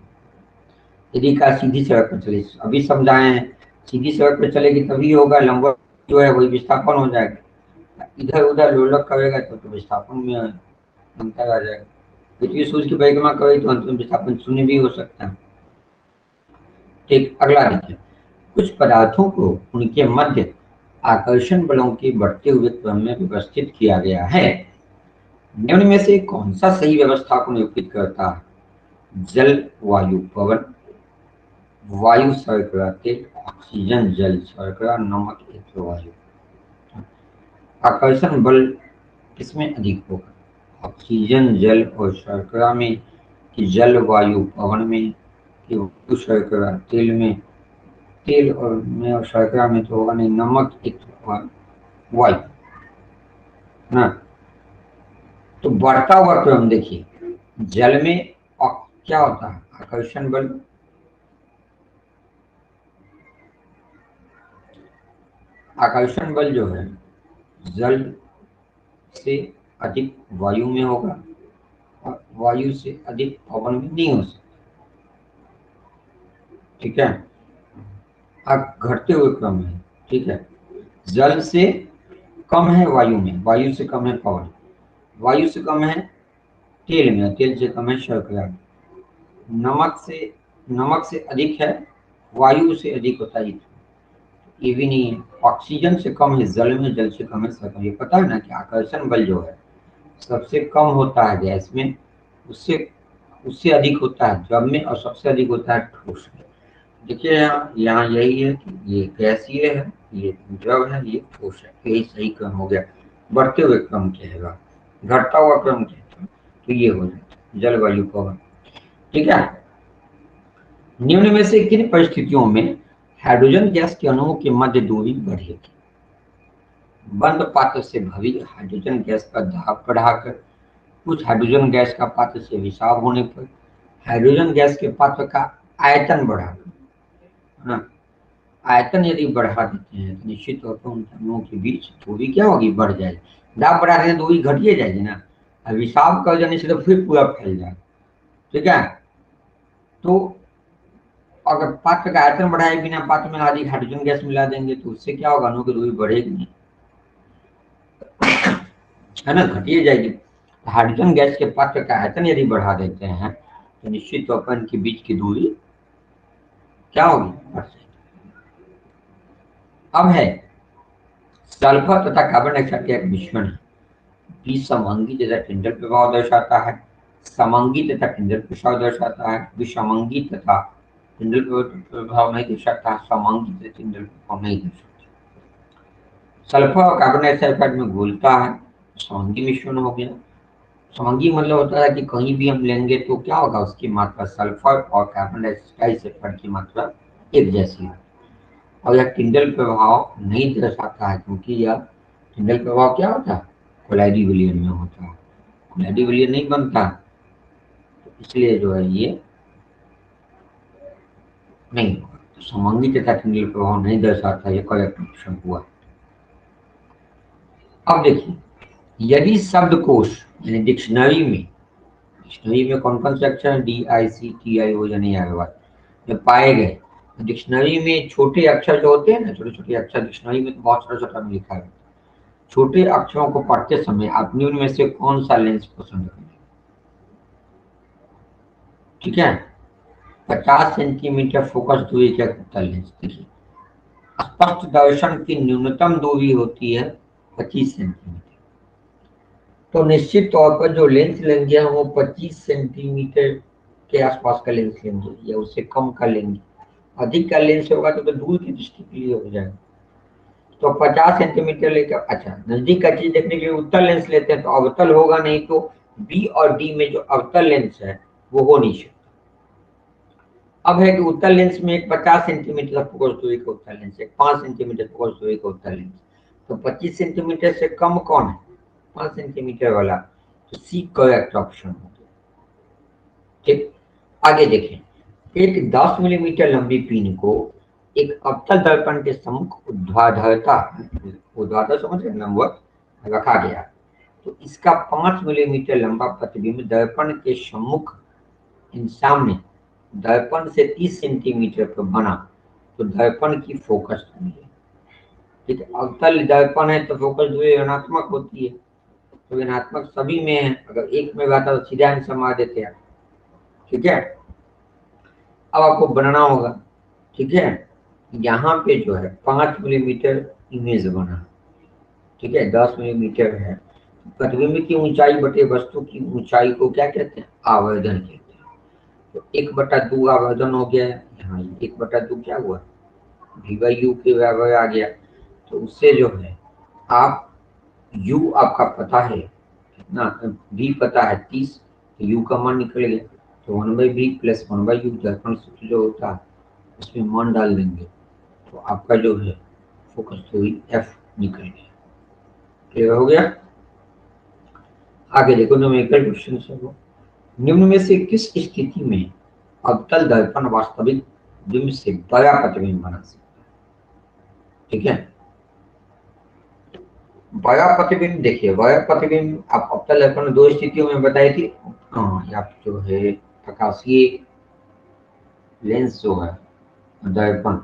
यदि कार सीधी सड़क पर चले, अभी समझाए हैं, सीधी सड़क पर चलेगी तभी होगा, लंबवत जो है वही विस्थापन हो जाएगा। इधर उधर लोलक करेगा तो विस्थापन में अंतर आ जाएगा। पृथ्वी सूर्य की परिक्रमा करेगी तो अंतिम विस्थापन शून्य भी हो सकता है। ठीक, अगला देखिए, कुछ पदार्थों को उनके मध्य आकर्षण बलों के बढ़ते हुए क्रम में व्यवस्थित किया गया है। निम्न में से कौन सा सही व्यवस्था को निरूपित करता है। जल वायु पवन, वायु शर्करा तेल, ऑक्सीजन जल शर्करा नमक एक वायु। आकर्षण बल किसमें अधिक होगा, ऑक्सीजन जल और शर्करा में, कि जल वायु पवन में, कि वायु शर्करा तेल में, तेल और शर्करा में तो होगा नहीं, नमक एक वायु ना। तो बढ़ता हुआ क्रम देखिए, जल में क्या होता है, आकर्षण बल, आकर्षण बल जो है जल से अधिक वायु में होगा और वायु से अधिक पवन में नहीं हो सकता। ठीक है, अब घटते हुए क्रम है। ठीक है, जल से कम है वायु में, वायु से कम है पवन, वायु से कम है तेल में, तेल से कम है शर्करा में, नमक से अधिक है, वायु से अधिक होता है, ये भी नहीं है। ऑक्सीजन से कम है जल में, जल से कम है शर्करा। ये पता है ना कि आकर्षण बल जो है सबसे कम होता है गैस में, उससे उससे अधिक होता है द्रव में, और सबसे अधिक होता है ठोस में। देखिए यहाँ यही है कि ये गैसीय है, ये द्रव है, ये ठोस है, यही सही क्रम हो गया। बढ़ते हुए क्रम कहेगा, घटता हुआ क्रम कहेगा तो ये हो जाता जलवायु पवन। ठीक है, निम्न में से किन परिस्थितियों में हाइड्रोजन गैस के अणुओं की मध्य दूरी बढ़ेगी। बंद पात्र से भरी हाइड्रोजन गैस का दाब बढ़ाकर, कुछ हाइड्रोजन गैस का पात्र से रिसाव होने पर, हाइड्रोजन गैस के पात्र का आयतन बढ़ाकर, है ना। आयतन यदि बढ़ा देते हैं तो निश्चित तौर पर उन अणुओं के बीच दूरी क्या होगी, बढ़ जाएगी। दाब बढ़ा देने दूरी घटिए जाएगी ना, और रिसाव कर जाने से तो फिर पूरा फैल जाएगा। ठीक है, तो अगर पात्र का आयतन बढ़ाए बिना पात्र में आदि हाइड्रोजन गैस मिला देंगे तो उससे क्या होगा, अणुओं की दूरी बढ़ेगी नहीं, है ना, घटिए जाएगी। हाइड्रोजन गैस के पात्र का आयतन यदि बढ़ा देते हैं तो निश्चित तौर पर इनके बीच की दूरी क्या होगी, बढ़ जाएगी। अब है सल्फर तथा कार्बन डाइऑक्साइड का एक मिश्रण है, विसंबंधी तथा टिंडल प्रभाव दर्शाता है, समंगी तथा टिंडल प्रभाव दर्शाता है, विसंबंगी तथा टिंडल प्रभाव नहीं दर्शाता, समंगी तथा टिंडल प्रभाव नहीं दर्शाता। सल्फर और कार्बन डाइऑक्साइड में घुलता है, समंगी मिश्रण हो गया। समंगी मतलब होता है कि कहीं भी हम लेंगे तो क्या होगा, उसकी मात्रा सल्फर और कार्बन डाइऑक्साइड की मात्रा एक जैसी है। और यह टिंडल प्रभाव नहीं दर्शाता है, क्योंकि यह टिंडल प्रभाव क्या होता है, कोलाइडी विलयन में होता है, कोलाइडी विलयन नहीं बनता, तो इसलिए जो है ये नहीं होगा। तो समंगी तथा टिंडल प्रभाव नहीं दर्शाता, ये करेक्ट ऑप्शन हुआ। अब देखिए, यदि शब्दकोश यानी डिक्शनरी में कौन कौन से अक्षर DICTI हो या नहीं आगे बात जब पाए गए, डिक्शनरी में छोटे अक्षर जो होते हैं ना, छोटे छोटे अक्षर डिक्शनरी में तो बहुत छोटा छोटा में लिखा है, छोटे अक्षरों को पढ़ते समय आप निम्न में से कौन सा लेंस पसंद करें। ठीक है, 50 सेंटीमीटर फोकस दूरी का उत्तल लेंस। देखिए, स्पष्ट दर्शन की न्यूनतम दूरी होती है 25 सेंटीमीटर, तो निश्चित तौर पर जो लेंस लेंगे हम वो 25 सेंटीमीटर के आसपास का लेंस लेंगे या उससे कम का लेंगे। अधिक का लेंस होगा तो दूर की दृष्टि के लिए हो जाएगा, तो 50 सेंटीमीटर लेकर, अच्छा नजदीक का चीज देखने के लिए उत्तल लेंस लेते हैं तो अवतल होगा नहीं, तो बी और डी में जो अवतल लेंस है वो हो नहीं सकता। अब है कि उत्तल लेंस में एक 50 सेंटीमीटर फोकस दूरी का उत्तल लेंस, एक 5 सेंटीमीटर फोकस दूरी का उत्तल लेंस, तो 25 सेंटीमीटर से कम कौन है, 5 सेंटीमीटर वाला, तो सी करेक्ट ऑप्शन हो गया। ठीक, आगे देखें, एक 10 मिलीमीटर लंबी पिन को एक अवतल दर्पण के सम्मुख ऊर्ध्वाधर समझ रहे लंबवत रखा गया, तो इसका 5 मिलीमीटर लंबा प्रतिबिंब दर्पण के सम्मुख इन सामने दर्पण से 30 सेंटीमीटर पर बना, तो दर्पण की फोकस दूरी है। ठीक है, अवतल दर्पण है तो फोकस दूरी ऋणात्मक होती है, तो ऋणात्मक सभी में है, अगर एक में आता तो सीधा आंसर मार देते हैं। ठीक है, अब आपको बनाना होगा। ठीक है, यहाँ पे जो है 5 मिलीमीटर इमेज बना, ठीक है, 10 मिलीमीटर है, प्रतिबिंब की ऊंचाई बटे वस्तु की ऊंचाई को क्या कहते हैं, आवर्धन कहते हैं। तो 1/2 आवर्धन हो गया है, यहाँ 1/2 क्या हुआ, v बाई यू के बराबर आ गया। तो उससे जो है आप u आपका पता है कितना, v पता है 30, तो u का मान निकल गया, तो 1/v प्लस 1/u दर्पण सूत्र जो होता है उसमें मान डाल देंगे, तो आपका जो है फोकस दूरी f निकल गया। क्लियर हो गया। आगे देखो न्यूमेरिकल क्वेश्चन है वो, निम्न में से किस स्थिति में अवतल दर्पण वास्तविक बिंब से बड़ा प्रतिबिंब बना सकता है। ठीक है, बड़ा प्रतिबिंब देखिए, बड़ा प्रतिबिंब आप अवतल दर्पण दो स्थितियों में बताई थी। हाँ, आप जो है प्रकाशीय लेंस जो है दर्पण,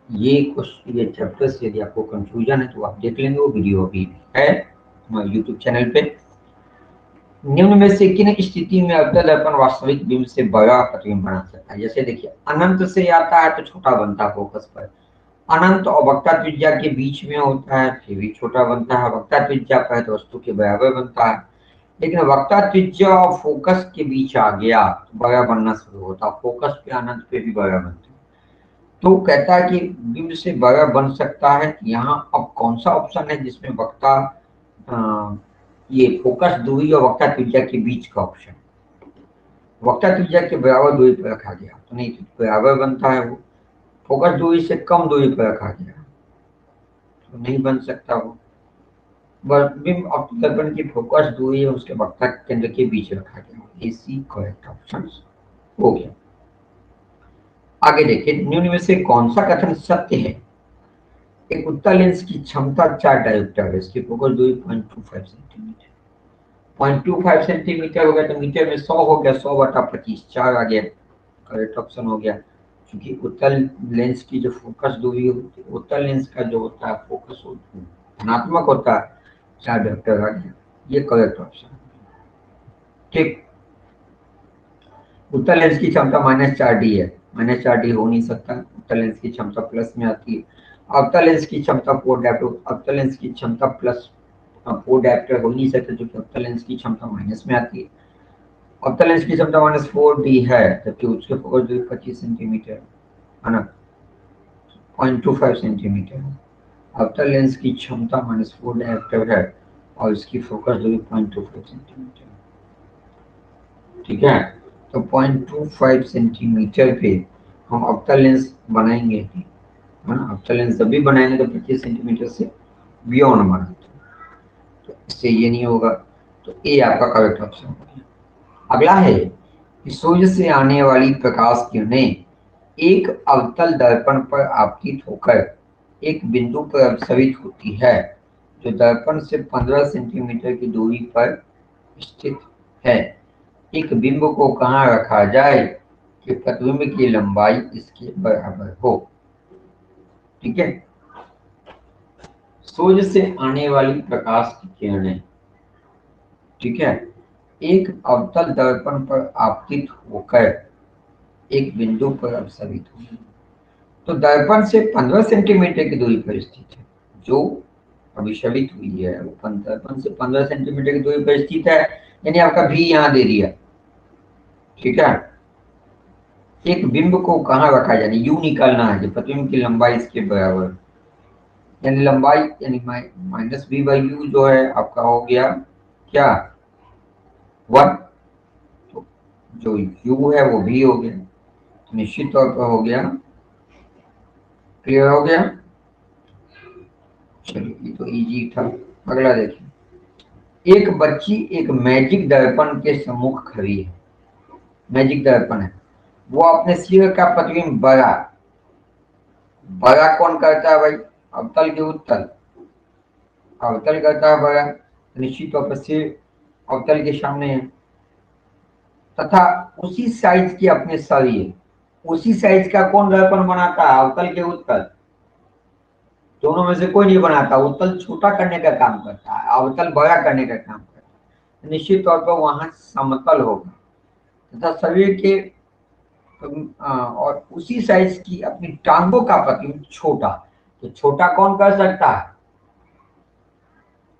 ये क्वेश्चन ये चैप्टर से यदि आपको कंफ्यूजन है तो आप देख लेंगे, वो वीडियो अभी है हमारे यूट्यूब चैनल पे। निम्न में से किन स्थिति में अवतल दर्पण वास्तविक बिंब से बड़ा प्रतिबिंब बना सकता है। जैसे देखिए, अनंत से आता है तो छोटा बनता है फोकस पर, अनंत और वक्ता त्रिज्या के बीच में होता है फिर भी छोटा बनता है, वक्ता त्रिज्या पर है तो वस्तु के बराबर बनता है, लेकिन वक्ता त्रिज्या और फोकस के बीच आ गया तो बड़ा बनना शुरू होता है, फोकस पे अनंत पे भी बड़ा बनता है। तो कहता है कि बिंब से बड़ा बन सकता है। यहाँ अब कौन सा ऑप्शन है जिसमें वक्ता ये फोकस दूरी और वक्ता त्रिज्या के बीच का ऑप्शन, वक्ता त्रिज्या के बराबर दूरी पर रखा गया तो नहीं, तो बराबर बनता है वो, फोकस दूरी से कम दूरी पर रखा गया तो नहीं बन सकता वो, बिंब अवतल दर्पण की फोकस दूरी और उसके वक्ता केंद्र के बीच रखा गया, इसी करेक्ट ऑप्शन हो गया। आगे देखिए, निम्न में से कौन सा कथन सत्य है। एक उत्तल लेंस की क्षमता 4 डायोप्टर है, इसकी फोकस दूरी 0.25 सेंटीमीटर, 0.25 सेंटीमीटर हो गया तो मीटर में 100 हो गया, 100/25 4 आ गया, करेक्ट ऑप्शन हो गया। क्योंकि उत्तल लेंस की जो फोकस दूरी होती है, उत्तल लेंस का जो होता है फोकस धनात्मक होता है, 4 डायोप्टर आ गया, ये करेक्ट ऑप्शन। ठीक, उत्तल लेंस की क्षमता -4d है, -4d हो नहीं सकता, उत्तल लेंस की क्षमता प्लस में आती है। अवतल लेंस की क्षमता 4 डायोप्टर, अवतल लेंस की क्षमता प्लस 4 डायोप्टर हो नहीं सकता, क्योंकि अवतल लेंस की क्षमता माइनस में आती है। अवतल लेंस की क्षमता -4d है, जबकि उसके फोकस दूरी 25 सेंटीमीटर है ना, 0.25 सेंटीमीटर। अवतल लेंस की क्षमता -4 डायोप्टर है और इसकी फोकस दूरी 0.25 सेंटीमीटर। ठीक है, तो 0.25 सेंटीमीटर पे हम अवतल लेंस बनाएंगे, है ना, अवतल लेंस जब भी बनाएंगे तो 25 सेंटीमीटर से बियॉन्ड बनाते हैं, तो इससे ये नहीं होगा, तो ए आपका करेक्ट ऑप्शन हो गया। अगला है कि सूर्य से आने वाली प्रकाश किरणें एक अवतल दर्पण पर आपतित होकर एक बिंदु पर अपसरित होती है जो दर्पण से 15 सेंटीमीटर की दूरी पर स्थित है। एक बिंब को कहाँ रखा जाए कि प्रतिबिंब की लंबाई इसके बराबर हो। ठीक है, सूर्य से आने वाली प्रकाश की किरणें, ठीक है, एक अवतल दर्पण पर आपतित होकर एक बिंदु पर अपसरित होगी, तो दर्पण से 15 सेंटीमीटर की दूरी पर स्थित है जो अभिसरित हुई है, वो दर्पण से 15 सेंटीमीटर की दूरी पर स्थित है, यानी आपका भी यहाँ दे दिया। ठीक है, एक बिंब को कहाँ रखा जाए, यानी यू निकालना है कि प्रतिबिंब की लंबाई इसके बराबर, यानी लंबाई यानी -v/u जो है आपका हो गया क्या 1, तो जो u है वो v हो गया, तो निश्चित तौर पर हो गया। क्लियर हो गया, चलिए ये तो इजी था। अगला देखिए, एक बच्ची एक मैजिक दर्पण के सम्मुख खड़ी है। मैजिक दर्पण है, वो अपने सिर का प्रतिबिंब बड़ा बड़ा कौन करता है भाई? अवतल के उत्तल, अवतल करता है बड़ा, निश्चित तौर पर सिर अवतल के सामने है, तथा उसी साइज की अपने शरीर, उसी साइज का कौन दर्पण बनाता है? अवतल के उत्तल, दोनों में से कोई नहीं बनाता। उत्तल छोटा करने का काम करता है, अवतल बड़ा करने का काम करता है। निश्चित तौर पर वहां समतल होगा तथा शरीर के और उसी साइज की अपनी टांगों का प्रतिबिंब छोटा। तो छोटा कौन कर सकता है?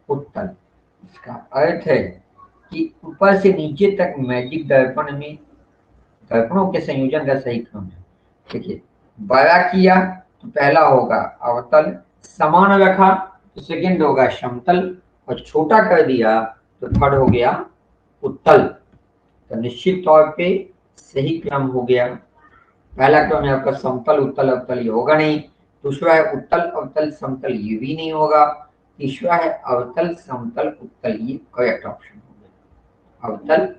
उत्तल। इसका अर्थ है कि ऊपर से नीचे तक मैजिक दर्पण में दर्पणों के संयोजन का सही क्रम है। देखिए, बड़ा किया तो पहला होगा अवतल, समान रखा तो सेकंड होगा समतल, और छोटा कर दिया तो थर्ड हो गया उत्तल। तो निश्चित तौर पे सही क्रम हो गया। पहला क्रम है आपका समतल उत्तल अवतल, ये होगा नहीं। दूसरा है उत्तल अवतल समतल, ये भी नहीं होगा। तीसरा है अवतल समतल उत्तल, ये करेक्ट ऑप्शन हो गया, अवतल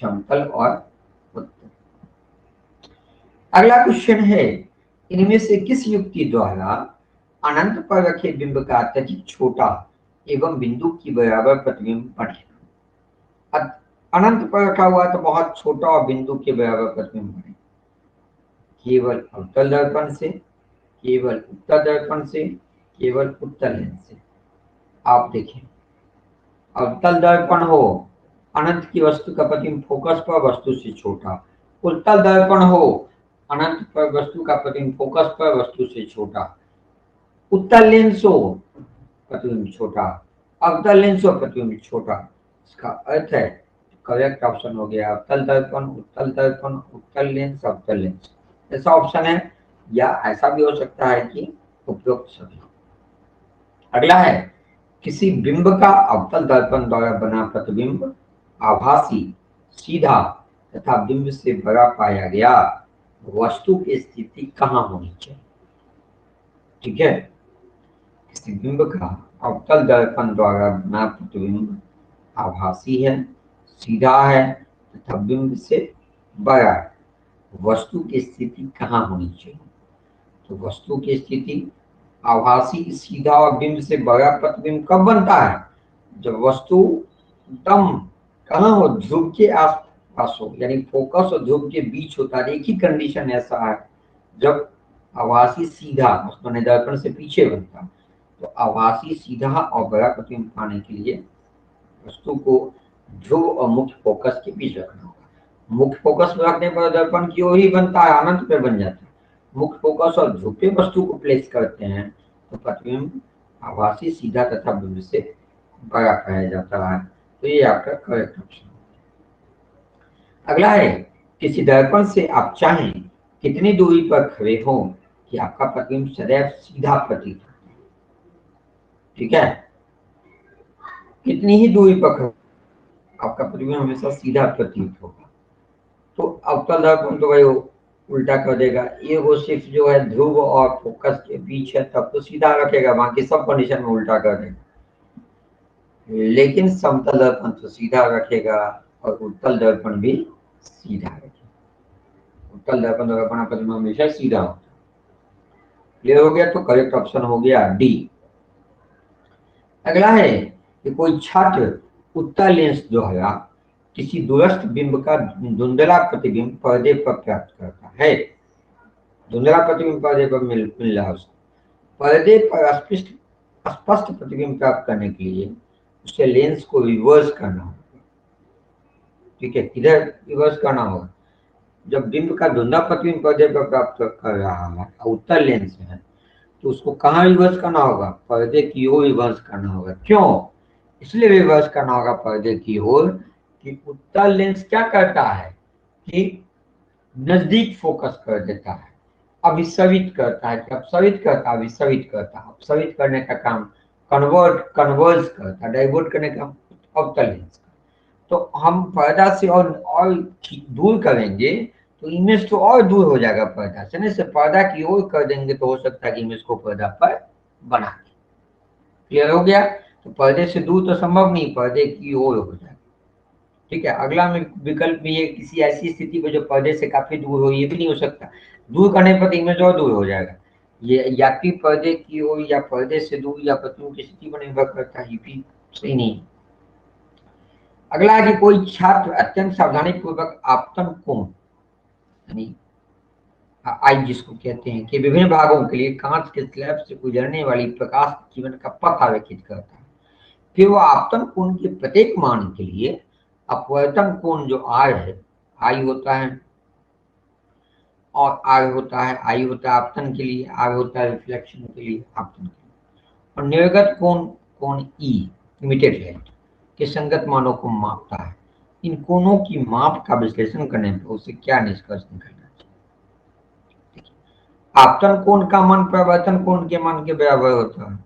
समतल और उत्तल। अगला क्वेश्चन है, इनमें से किस युक्ति द्वारा अनंत पर रखे बिंब का अत्यधिक छोटा एवं बिंदु की बराबर प्रतिबिंब बनेगा? अनंत पर रखा हुआ तो बहुत छोटा और बिंदु के बराबर प्रतिबिंब बनेगा। केवल अवतल दर्पण से, केवल उत्तल दर्पण से, केवल उत्तल लेंस से। आप देखें, अवतल दर्पण हो, अनंत की वस्तु का प्रतिबिंब फोकस पर वस्तु से छोटा। उत्तल दर्पण हो, अनंत पर वस्तु का प्रतिबिंब फोकस पर वस्तु से छोटा। उत्तल लेंस हो, प्रतिबिंब छोटा। अवतल लेंस हो, प्रतिबिंब छोटा। इसका अर्थ है करेक्ट ऑप्शन हो गया अवतल दर्पण, उत्तल दर्पण, उत्तल लेंस, अवतल लेंस। ऐसा ऑप्शन है, या ऐसा भी हो सकता है कि उपयुक्त सभी। अगला है, किसी बिंब का अवतल दर्पण द्वारा बना प्रतिबिंब आभासी, सीधा तथा बिंब से बड़ा पाया गया, वस्तु की स्थिति कहाँ होनी चाहिए? ठीक है, किसी बिंब का अवतल दर्पण द्वारा बना प्रतिबिंब आभासी है, सीधा है तथा बिंब से बड़ा है, वस्तु की स्थिति कहाँ होनी चाहिए? तो वस्तु की स्थिति आभासी, सीधा और बिंब से बड़ा प्रतिबिंब कब बनता है? जब वस्तु एकदम कहाँ हो? ध्रुव के आसपास हो, यानी फोकस और ध्रुव के बीच होता है। एक ही कंडीशन ऐसा है, जब आभासी सीधा उसमें दर्पण से पीछे बनता। तो आभासी सीधा और बड़ा प्रतिबिंब पाने के लिए वस्तु को ध्रुव और मुख्य फोकस के बीच रखना होगा। मुख्य फोकस में रखने पर दर्पण की ओर ही बनता है, अनंत पे बन जाता है। मुख्य फोकस और ध्रुव पे वस्तु को प्लेस करते हैं तो प्रतिबिंब आभासी, सीधा तथा बिंब से बड़ा पाया जाता है। तो ये आपका करेक्ट ऑप्शन। अगला है, किसी दर्पण से आप चाहें कितनी दूरी पर खड़े हो कि आपका प्रतिबिंब सदैव सीधा प्रतीत हो? ठीक है, कितनी ही दूरी पर खड़े आपका प्रतिबिंब हमेशा सीधा प्रतीत होगा। तो अवतल दर्पण तो भाई उल्टा कर देगा, ये वो सिर्फ जो है ध्रुव और फोकस के बीच है तब तो सीधा रखेगा, बाकी सब कंडीशन में उल्टा कर देगा। लेकिन समतल दर्पण तो सीधा रखेगा और उत्तल दर्पण भी सीधा रखेगा। उत्तल दर्पण द्वारा बना प्रतिबिंब हमेशा सीधा होता है। क्लियर हो गया? तो करेक्ट ऑप्शन हो गया डी। अगला है कि कोई छात्र उत्तल लेंस द्वारा किसी दूरस्थ बिंब का धुंधला प्रतिबिंब पर्दे पर प्राप्त करता है। धुंधला प्रतिबिंब पर्दे पर मिल रहा है उसको। पर्दे पर स्पष्ट प्रतिबिंब प्राप्त करने के लिए उसे लेंस को रिवर्स करना होगा। ठीक है, किधर रिवर्स करना होगा? जब बिंब का धुंधला प्रतिबिंब पर्दे पर प्राप्त कर रहा है, उत्तल लेंस है, तो उसको कहाँ रिवर्स करना होगा? पर्दे की ओर रिवर्स करना होगा। क्यों? इसलिए रिवर्स करना होगा पर्दे की ओर कि उत्तल लेंस क्या करता है कि नजदीक फोकस कर देता है, अभिसवित करता है, अपसवित करता है, अभिसवित करता है। अपसवित करने का काम कन्वर्ज करता है, डाइवर्ट करने का अवतल लेंस का। तो हम पर्दा से और दूर करेंगे तो इमेज तो और दूर हो जाएगा पर्दा से, नहीं से पर्दा की ओर कर देंगे तो हो सकता है कि इमेज को पर्दा पर बना दे। क्लियर हो गया? तो पर्दे से दूर तो संभव नहीं, पर्दे की ओर हो जाए। ठीक है, अगला में विकल्प में ये किसी ऐसी स्थिति पर जो पर्दे से काफी दूर हो, ये भी नहीं हो सकता। दूर करने पर इमेज और दूर हो जाएगा। ये यात्री पर्दे की ओर या पर्दे से दूर या प्रतिबिंब की स्थिति पर निर्भर करता है, ये भी सही नहीं। अगला है कि कोई छात्र अत्यंत सावधानी पूर्वक आपतन कोण यानी आई जिसको कहते हैं कि विभिन्न भागों के लिए कांच के स्लैब से गुजरने वाली प्रकाश जीवन का पथ आरेखित करता है। फिर वो आपतन कोण के प्रत्येक मान के लिए अपवर्तन कोण जो आर है, आई होता है और आर होता है, आई होता है आपतन के लिए, आर होता है रिफ्लेक्शन के लिए, आपतन के लिए, और निर्गत कोण कोण ई इमिटेड लाइट के संगत मानों को मापता है। इन कोणों की माप का विश्लेषण करने पर उसे क्या निष्कर्ष निकलना चाहिए? आपतन कोण का मान परावर्तन कोण के मान के बराबर होता है,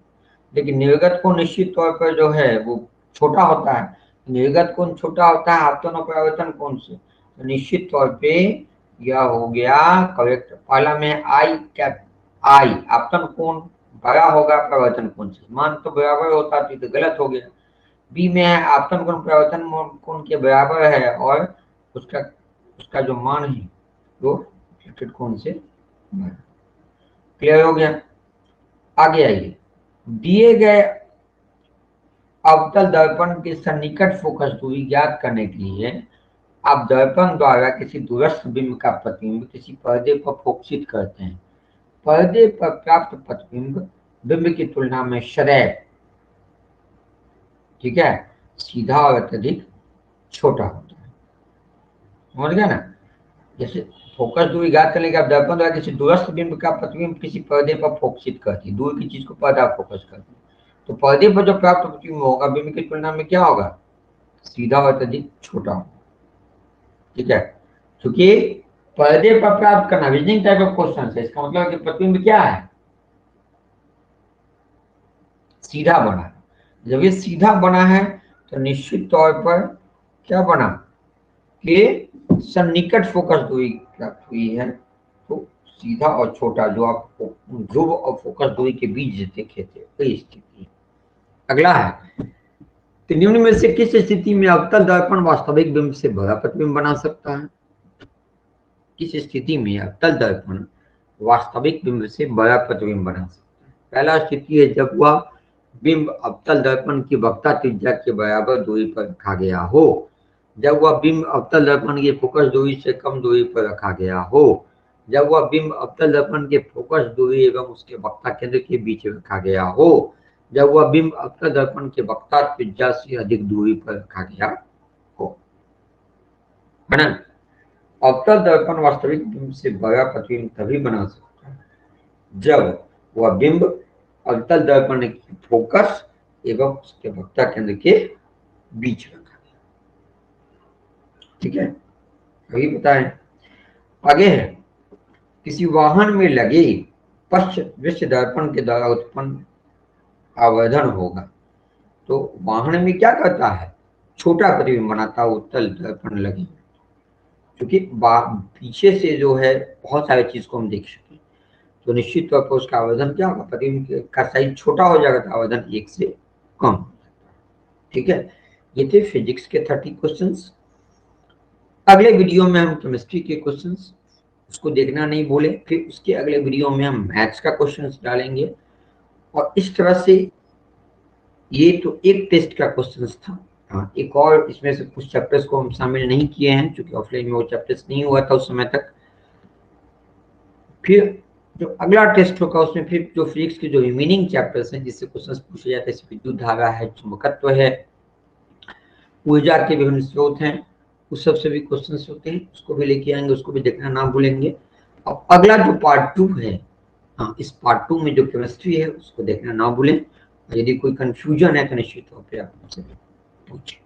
लेकिन निर्गत कोण निश्चित तौर पर जो है वो छोटा होता है। निर्गत कोण छोटा होता है आपतन और परावर्तन कोण से, तो निश्चित तौर पे यह हो गया करेक्ट। पहला में आई कैप आई आपतन कोण बड़ा होगा परावर्तन कोण से, मान तो बराबर होता तो गलत हो गया। बी में है आपतन कोण परावर्तन कोण के बराबर है और उसका उसका जो मान है वो रिफ्लेक्टेड कोण से बड़ा। क्लियर हो गया? आगे आइए, दिए गए अवतल दर्पण के सन्निकट फोकस दूरी ज्ञात करने के लिए आप दर्पण द्वारा किसी दूरस्थ बिंब का प्रतिबिंब किसी पर्दे पर फोकसित करते हैं। पर्दे पर प्राप्त प्रतिबिंब बिंब की तुलना में सदैव, ठीक है, सीधा और अत्यधिक छोटा होता है। समझ गया ना? जैसे फोकस दूरी ज्ञात करने के आप दर्पण द्वारा किसी दूरस्थ बिंब का प्रतिबिंब किसी पर्दे पर फोकसित करती है, दूर की चीज को पर्दा फोकस करती है, तो पर्दे पर जो प्राप्त प्रतिबिंब होगा बिंब की तुलना में क्या होगा? सीधा और अत्यधिक छोटा होगा। ठीक है, क्योंकि पर्दे पर प्राप्त करना विजनिंग टाइप ऑफ क्वेश्चन है, इसका मतलब है कि प्रतिबिंब क्या है? सीधा बना है। जब ये सीधा बना है तो निश्चित तौर पर क्या बना कि सन्निकट फोकस दूरी प्राप्त हुई है, तो सीधा और छोटा जो आप ध्रुव और फोकस दूरी के बीच देखे थे वही स्थिति। अगला है, तो निम्न में से किस स्थिति में अवतल दर्पण वास्तविक बिंब से बड़ा प्रतिबिंब बना सकता है? किस स्थिति में अवतल दर्पण वास्तविक बिंब से बड़ा प्रतिबिंब बना सकता है? पहला स्थिति है जब वह बिंब अवतल दर्पण की वक्रता त्रिज्या के बराबर दूरी पर रखा गया हो, जब वह बिंब अवतल दर्पण की फोकस दूरी से कम दूरी पर रखा गया हो, जब वह बिंब अवतल दर्पण के फोकस दूरी एवं उसके वक्रता केंद्र के बीच रखा गया हो, जब वह बिंब अवतल दर्पण के वक्रता त्रिज्या से अधिक दूरी पर रखा गया हो। है ना? अवतल दर्पण वास्तविक बिंब से बड़ा प्रतिबिंब तभी बना सकता है जब वह बिंब अवतल दर्पण की फोकस एवं उसके वक्रता केंद्र के बीच रखा गया। ठीक है, अभी बताएं। आगे है, किसी वाहन में लगे पश्च दृश्य दर्पण के द्वारा उत्पन्न आवर्धन होगा, तो वाहन में क्या करता है? छोटा प्रतिबिंब बनाता है उत्तल दर्पण लगे, क्योंकि पीछे से जो है बहुत सारे चीज को हम देख सके, तो निश्चित तौर पर उसका आवर्धन क्या होगा? प्रतिबिंब का साइज छोटा हो जाएगा तो आवर्धन 1 से कम। ठीक है, ये थे फिजिक्स के 30 क्वेश्चंस। अगले वीडियो में हम केमिस्ट्री के क्वेश्चंस, उसको देखना नहीं भूले। फिर उसके अगले वीडियो में हम मैथ्स का क्वेश्चंस डालेंगे, और इस तरह से ये तो एक टेस्ट का क्वेश्चंस था। हाँ, एक और इसमें से कुछ चैप्टर्स को हम शामिल नहीं किए हैं क्योंकि ऑफलाइन में वो चैप्टर्स नहीं हुआ था उस समय तक। फिर जो अगला टेस्ट होगा उसमें फिर जो फिजिक्स के जो रिमेनिंग चैप्टर्स हैं जिससे क्वेश्चंस पूछे जाते हैं, विद्युत धारा है, चुंबकत्व है, ऊर्जा के विभिन्न स्रोत हैं, उस सब से भी क्वेश्चंस होते हैं, उसको भी लेके आएंगे, उसको भी देखना ना भूलेंगे। अब अगला जो पार्ट 2 है, हाँ, इस पार्ट 2 में जो केमिस्ट्री है उसको देखना ना भूलें। यदि कोई कंफ्यूजन है तो निश्चित तौर पे आप मुझसे पूछें।